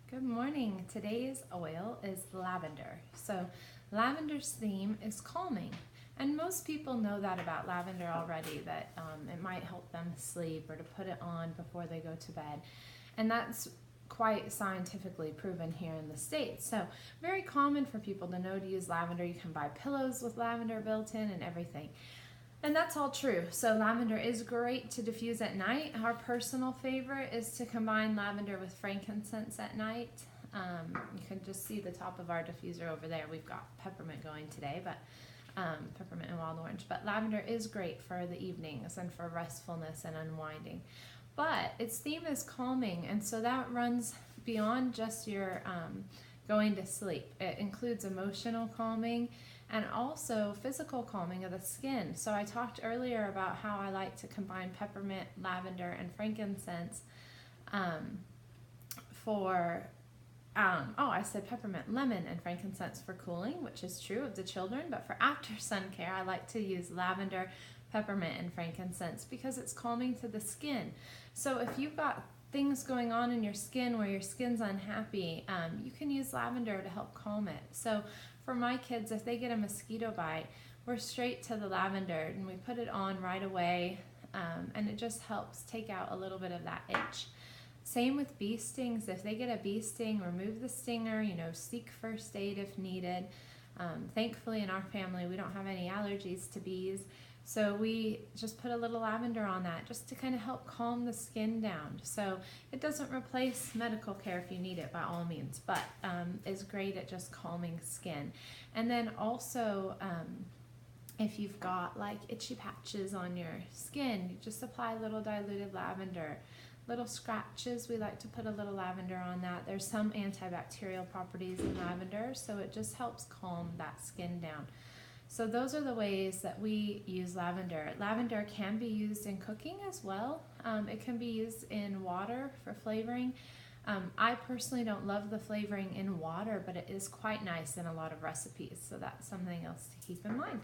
Good morning. Today's oil is lavender. So lavender's theme is calming. And most people know that about lavender already, that it might help them sleep or to put it on before they go to bed. And that's quite scientifically proven here in the States. So very common for people to know to use lavender. You can buy pillows with lavender built in and everything. And that's all true. So lavender is great to diffuse at night. Our personal favorite is to combine lavender with frankincense at night. You can just see the top of our diffuser over there. We've got peppermint going today, but peppermint and wild orange. But lavender is great for the evenings and for restfulness and unwinding. But its theme is calming, and so that runs beyond just your going to sleep. It includes emotional calming and also physical calming of the skin. So I talked earlier about how I like to combine peppermint, lavender, and frankincense I said peppermint, lemon, and frankincense for cooling, which is true of the children, but for after sun care, I like to use lavender, peppermint, and frankincense because it's calming to the skin. So if you've got things going on in your skin where your skin's unhappy, you can use lavender to help calm it. So for my kids, if they get a mosquito bite, we're straight to the lavender and we put it on right away, and it just helps take out a little bit of that itch. Same with bee stings. If they get a bee sting, remove the stinger, seek first aid if needed. Thankfully in our family we don't have any allergies to bees, so we just put a little lavender on that just to kind of help calm the skin down. So it doesn't replace medical care if you need it by all means, but is great at just calming skin. And then also if you've got like itchy patches on your skin, you just apply a little diluted lavender. Little scratches, we like to put a little lavender on that. There's some antibacterial properties in lavender, so it just helps calm that skin down. So those are the ways that we use lavender. Lavender can be used in cooking as well. It can be used in water for flavoring. I personally don't love the flavoring in water, but it is quite nice in a lot of recipes, so that's something else to keep in mind.